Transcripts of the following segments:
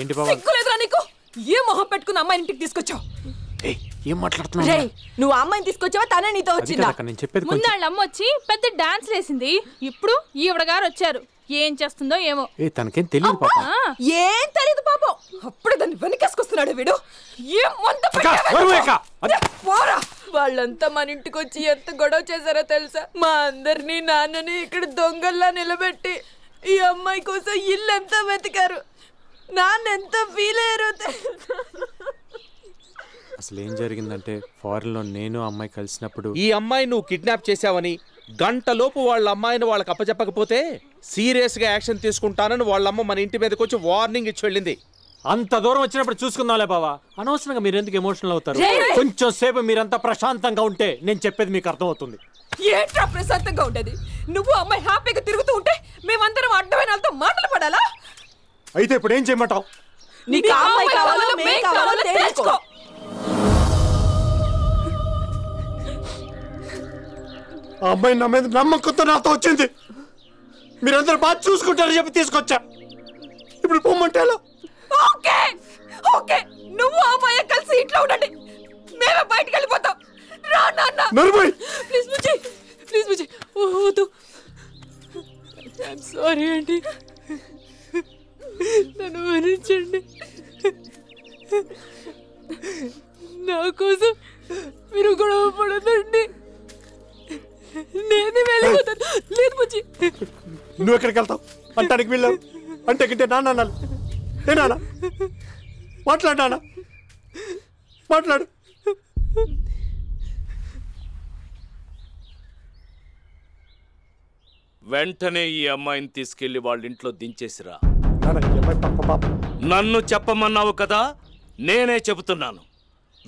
ఏంటి బాబా? సిగ్గులేదురా నీకు? ఏ మొహం పెట్టుకుని అమ్మాయి ఇంటికి తీసుకొచ్చావు? ఏం మాట్లాడుతున్నావు? నువ్వు అమ్మాయిని తీసుకొచ్చావా తనే నీతో వచ్చిందా? నేను చెప్పేది ముందాళ్ళ అమ్మ వచ్చి పెద్ద డాన్స్ వేసింది. ఇప్పుడు ఈవిడ గారు వచ్చారు. ఏం చేస్తుందో ఏమో. తనకేం తెలియదు పాప. ఏం తెలియదు పాపం. అప్పుడే దాన్ని వెనకేసుకొస్తున్నాడు వీడు. ఏం మంత వాళ్ళంతా మన ఇంటికి వచ్చి ఎంత గొడవ చేశారో తెలుసా? మా అందరినీ నాన్నని ఇక్కడ దొంగల్లా నిలబెట్టి ఈ అమ్మాయి కోసం ఇల్లు ఎంత వెతికారు. నాన్న ఎంత ఫీల్ అయ్యారో తెలుసా? అసలు ఏం జరిగిందంటే ఫారెన్ లో నేను అమ్మాయి కలిసినప్పుడు ఈ అమ్మాయి నువ్వు కిడ్నాప్ చేసావని గంటలోపు వాళ్ళ అమ్మాయిని వాళ్ళకి అప్పచెప్పకపోతే సీరియస్ గా యాక్షన్ తీసుకుంటానని వాళ్ళమ్మ మన ఇంటి మీదకి వచ్చి వార్నింగ్ ఇచ్చి వెళ్ళింది. అంత దూరం వచ్చినప్పుడు చూసుకుందాంలే బావా. అనవసరంగా మీరు ఎందుకు ఎమోషనల్ అవుతారు? కొంచెం సేపు మీరంతా ప్రశాంతంగా ఉంటే నేను చెప్పేది మీకు అర్థం అవుతుంది. ఏంట్రా ప్రశాంతంగా ఉండేది? నువ్వు అమ్మాయి హ్యాపీగా తిరుగుతూ ఉంటే మేమందరం అడ్డమైన వాళ్ళతో మాటలు పడాలా? అయితే ఇప్పుడు ఏం చేయమంటావు? నీకు అమ్మాయి కావాలో మేం కావాలో తెలుసుకో. ఆ అమ్మాయి నా మీద నమ్మకంతో నాతో వచ్చింది. మీరందరూ బాగా చూసుకుంటారని చెప్పి తీసుకొచ్చా. ఇప్పుడు పొమ్మంటే ఓకే ఓకే, నువ్వు అమ్మాయి కలిసి ఇంట్లో ఉండండి. మేమే బయటికి వెళ్ళిపోతాం. రా నాన్న. నర్మయ్ ప్లీజ్ బుజ్జి, ప్లీజ్ బుజ్జి. వద్దు. ఐఎమ్ సారీ అండి. నన్ను మన్నించండి. నా కోసం మీరు గొడవ పడదండి. నేనే వెళ్ళిపోతాను. లేదు బుజ్జి. నువ్వు ఎక్కడికి వెళ్తావు? అంటానికి వెళ్ళావు అంటే గిట్టే నాన్న అనాలి. ఏ నాన్న మాట్లాడు, నాన్న మాట్లాడు. వెంటనే ఈ అమ్మాయిని తీసుకెళ్లి వాళ్ళ ఇంట్లో దించేసిరా. పాప నన్ను చెప్పమన్నావు కదా, నేనే చెబుతున్నాను.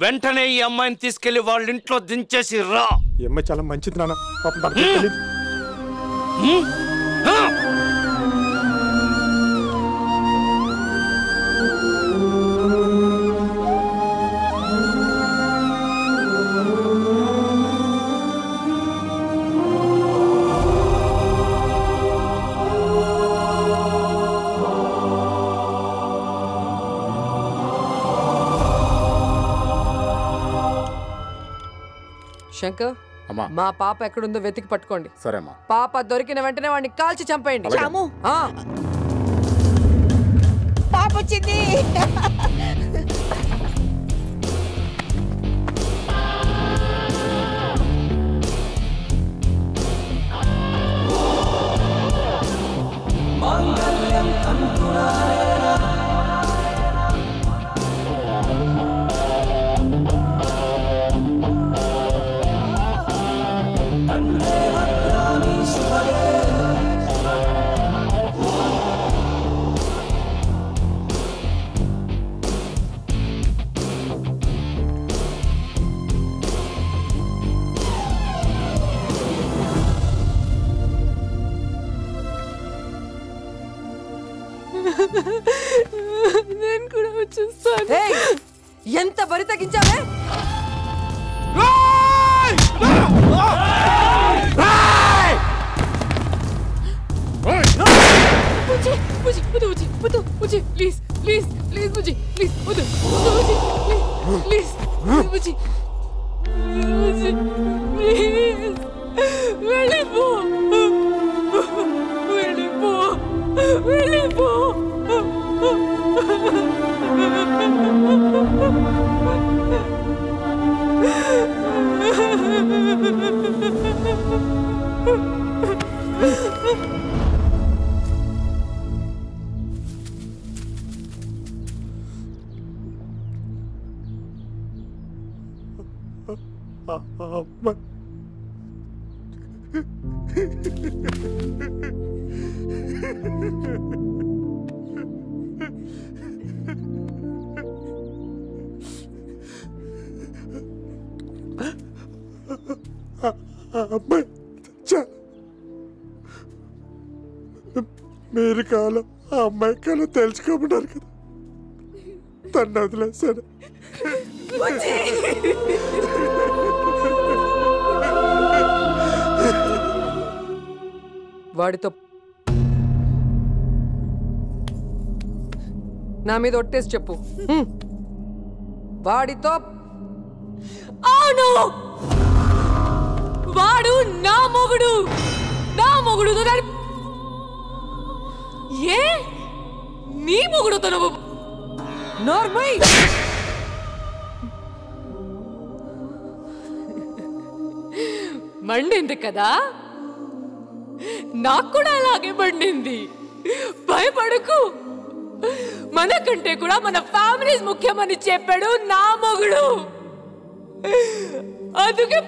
వెంటనే ఈ అమ్మాయిని తీసుకెళ్లి వాళ్ళ ఇంట్లో దించేసి రా. ఈ అమ్మాయి చాలా మంచిది నాన్న. పాపం తనకి తెలియదు. శంకర్, మా పాప ఎక్కడుందో వెతికి పట్టుకోండి. సరేమ్మా. పాప దొరికిన వెంటనే వాడిని కాల్చి చంపేయండి. పాప వచ్చింది. నేను కూడా వచ్చేస్తాను. ఎంత బరి తగ్గించావే? ప్లీజ్ ప్లీజ్ ప్లీజ్ బుజ్జి, ప్లీజ్ వద్దు. ప్లీజ్ బుజ్జి, ప్లీజ్ వెళ్ళిపో, వెళ్ళిపో, వెళ్ళిపో. మీరు కాలం ఆ అమ్మాయి కాలం తెలుసుకోమన్నారు కదా, తను వదిలేసాను. వాడితో నా మీద ఒట్టేసి చెప్పు. వాడితో అవును, వాడు నా మొగుడు. ఏ నీ మొగుడుతో నువ్వు నోర్మై. మండింది కదా, నాకు కూడా అలాగే మండింది. భయపడకు, మనకంటే కూడా మన ఫ్యామిలీస్ ముఖ్యమని చెప్పాడు నా మొగుడు. అందుకే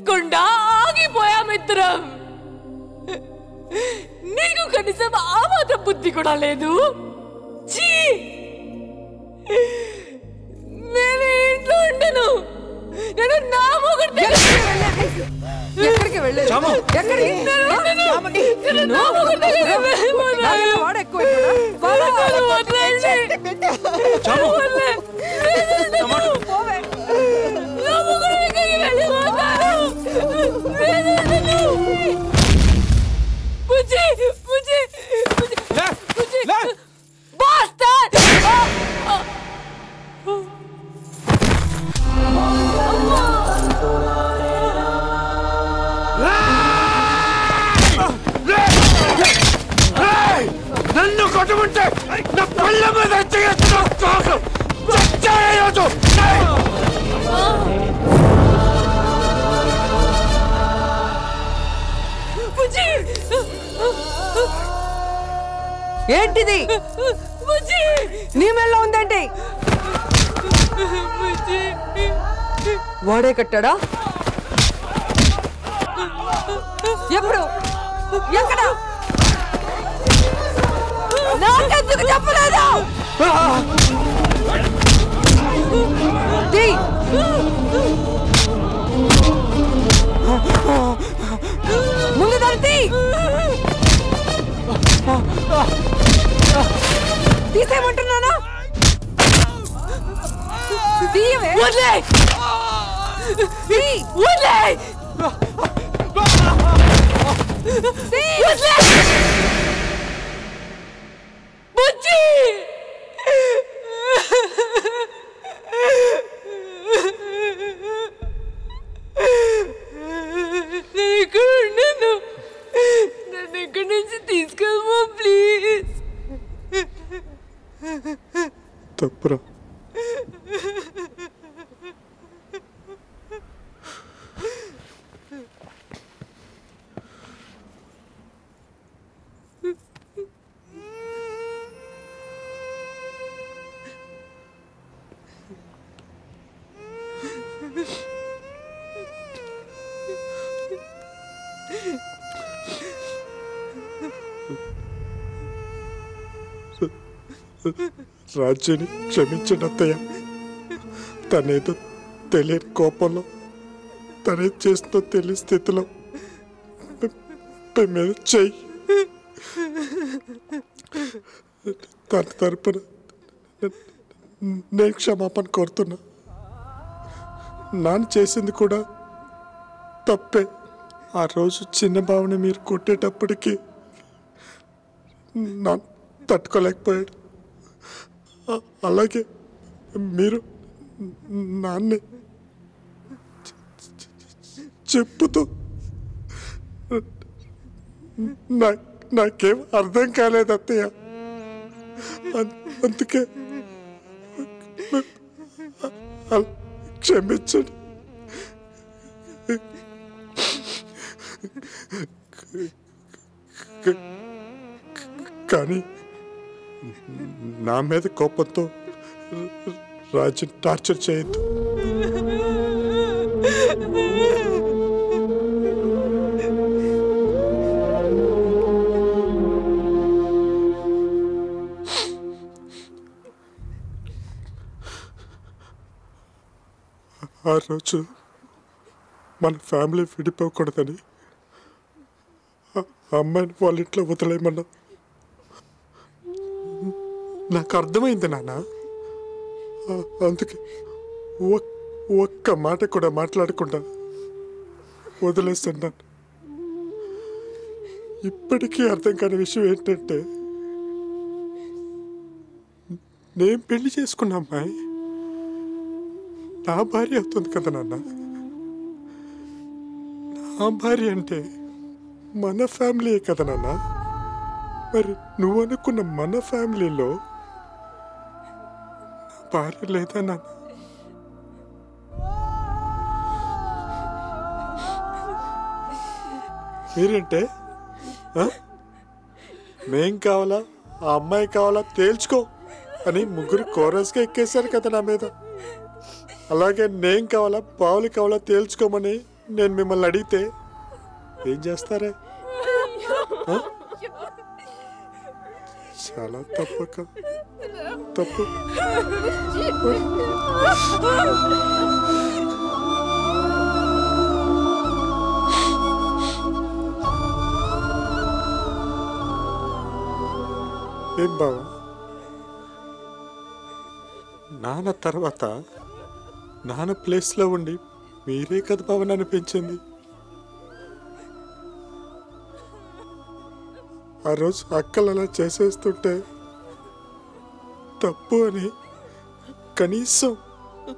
కుండా ఆగిపోయామిద్దరం. నీకు కనీసం ఆ మాత్రం బుద్ధి కూడా లేదు. చీ, నేను ఇంట్లో ఉండను. నేను నా మొగుడు ఎక్కడికి వెళ్ళేది? వాడు ఎక్కువ నన్ను కొట్టుకుంటే నా పళ్ళ మీద ఏంటిది? నీ మెల్లో ఉందేంటి? వాడే కట్టాడా? ఎప్పుడు? ఎక్కడ? నాకెందుకు చెప్పలేదు? ముందు దాన్ని తీసేయమంటున్నానా? తీయవే. నన్ను ఇక్కడి నుంచి తీసుకెళ్ళమా ప్లీజ్. తప్పురా. రాజ్యాన్ని క్షమించండి అత్తయ్య. తనేదో తెలియని కోపంలో తనే చేస్తుందో తెలియని స్థితిలో మీద చెయ్యి తన తరపున నేను క్షమాపణ కోరుతున్నా. నాన్న చేసింది కూడా తప్పే. ఆ రోజు చిన్న బావని మీరు కొట్టేటప్పటికి నాన్న తట్టుకోలేకపోయాడు. అలాగే మీరు నాన్నే చెప్పుతూ నాకేం అర్థం కాలేదు అత్తయ్య. అందుకే క్షమించండి. కానీ నా మీద కోపంతో రాజు టార్చర్ చేయొద్దు. ఆ రోజు మన ఫ్యామిలీ విడిపోకూడదని అమ్మాయిని వాళ్ళ ఇంట్లో వదిలేయమన్నా. నాకు అర్థమైంది నాన్న. అందుకే ఒక్క మాట కూడా మాట్లాడకుండా వదిలేస్తున్నాను. ఇప్పటికీ అర్థం కాని విషయం ఏంటంటే నేను పెళ్లి చేసుకున్న అమ్మాయి నా భార్య అవుతుంది కదా నాన్న. నా భార్య అంటే మన ఫ్యామిలీయే కదా నాన్న. మరి నువ్వు అనుకున్న మన ఫ్యామిలీలో నా భార్య లేదా నాన్న? మీరేంటే మేం కావాలా ఆ అమ్మాయి కావాలా తేల్చుకో అని ముగ్గురు కోరస్గా ఎక్కేశారు కదా నా మీద. అలాగే నేను కావాలా బావులు కావాలా తేల్చుకోమని నేను మిమ్మల్ని అడిగితే ఏం చేస్తారే? చాలా తప్పక తప్పు. ఏం బావా, నాన్న తర్వాత నాన్న ప్లేస్లో ఉండి మీరే కదా బావ నన్ను పెంచింది. ఆ రోజు అక్కలు అలా చేసేస్తుంటే తప్పు అని కనీసం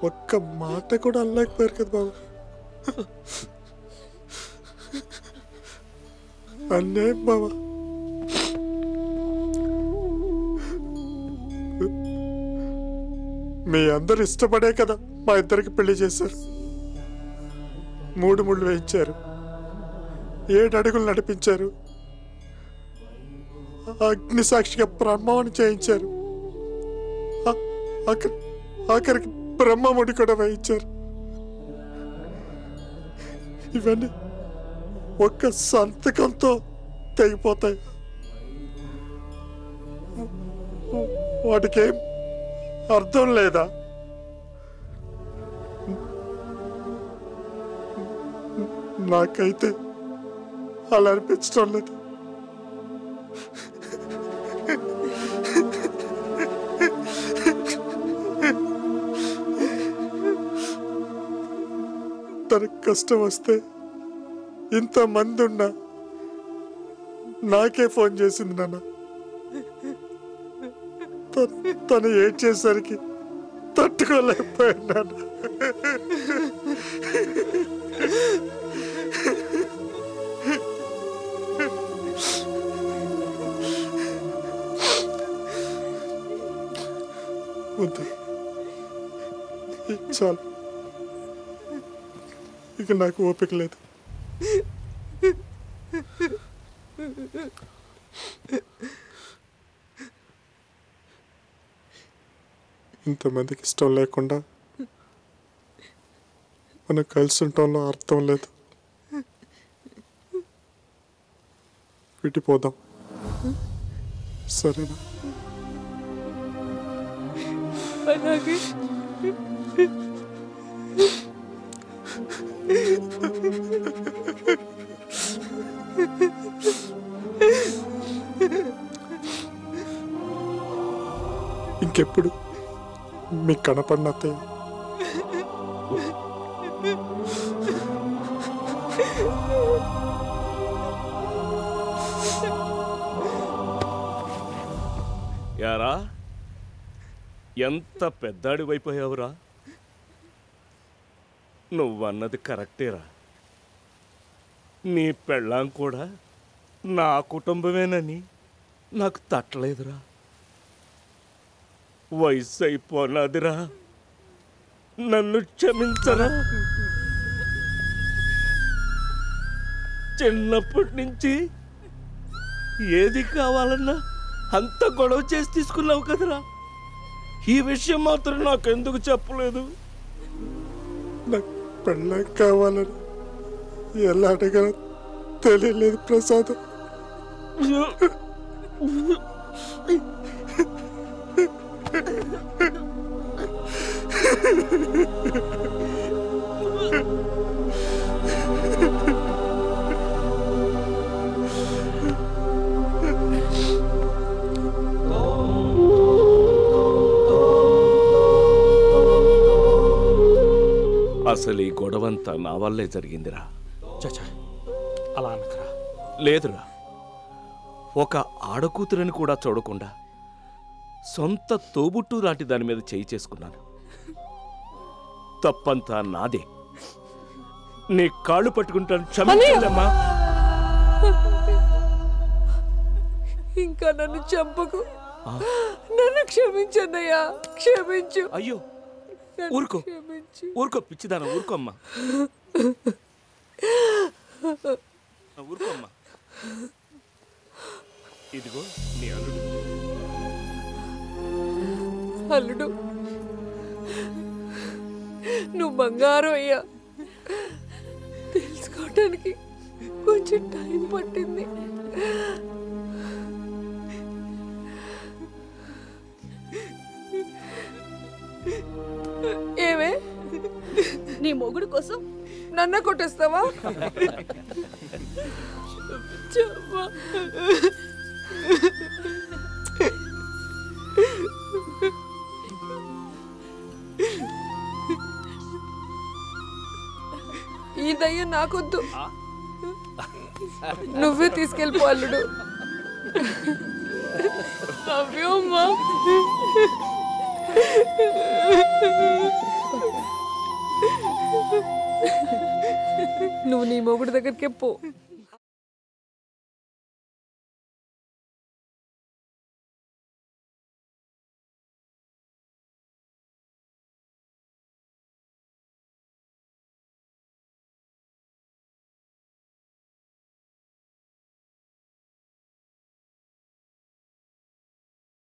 ఒక్క మాట కూడా అనలేకపోయారు కదా బావ. అన్యాయం బావా. మీ అందరు ఇష్టపడే కదా మా ఇద్దరికి పెళ్లి చేశారు. 3 ముళ్ళు వేయించారు, 7 అడుగులు నడిపించారు, అగ్ని సాక్షిగా బ్రహ్మముని చేయించారు, ఆఖరికి బ్రహ్మముడి కూడా వేయించారు. ఇవన్నీ ఒక్క సంతకంతో తెగిపోతాయి. వాటికేం అర్థం లేదా? నాకైతే అలా అనిపించడం లేదు. తనకు కష్టం వస్తే ఇంతమంది ఉన్నా నాకే ఫోన్ చేసింది నాన్న. తను ఏడ్చేసరికి తట్టుకోలేకపోయాను నాన్న. వద్దు, చాలు, ఇక నాకు ఓపిక లేదు. ఇంతమందికి ఇష్టం లేకుండా మనం కలిసి ఉండటంలో అర్థం లేదు. విడిపోదాం, సరేనా? అలాగే. ఇంకెప్పుడు మీకు కనపడిన అత్తయ్య యారా, ఎంత పెద్దాడివైపోయావురా. నువ్వన్నది కరెక్టేరా. నీ పెళ్ళాం కూడా నా కుటుంబమేనని నాకు తట్టలేదురా. వయసు అయిపోనాదిరా, నన్ను క్షమించరా. చిన్నప్పటి నుంచి ఏది కావాలన్నా అంత గొడవ చేసి తీసుకున్నావు కదరా. ఈ విషయం మాత్రం నాకెందుకు చెప్పలేదు? నాకు పెళ్ళాం కావాలని ఎలా అడగాలో తెలియలేదు ప్రసాద్. అసలు ఈ గొడవంతా నా వల్లే జరిగిందిరా. చచ్చా, అలా అనకరా. లేదురా, ఒక ఆడకూతురని కూడా చూడకుండా సొంత తోబుట్టు లాంటి దాని మీద చేయి చేసుకున్నాను. తప్పంతా నాదే. నీ కాళ్ళు పట్టుకుంటాను, క్షమించమ్మా. ఇంకా నన్ను చంపకు, నన్ను క్షమించన్నయ్యా, క్షమించు. అయ్యో ఊరుకో, ఊరుకో పిచ్చిదాన, ఊరుకోమ్మా, ఊరుకోమ్మా. ఇదిగో నీ అల్లుడు. అల్లుడు, నువ్వు బంగారం అయ్యా. తెలుసుకోవటానికి కొంచెం టైం పట్టింది. ఏమే, నీ మొగుడు కోసం నన్ను కొట్టేస్తావా? ఈ దయ్యం నాకొద్దు, నువ్వే తీసుకెళ్ళిపో అల్లుడు. అమ్మా, నువ్వు నీ మొగుడు దగ్గరికి పో.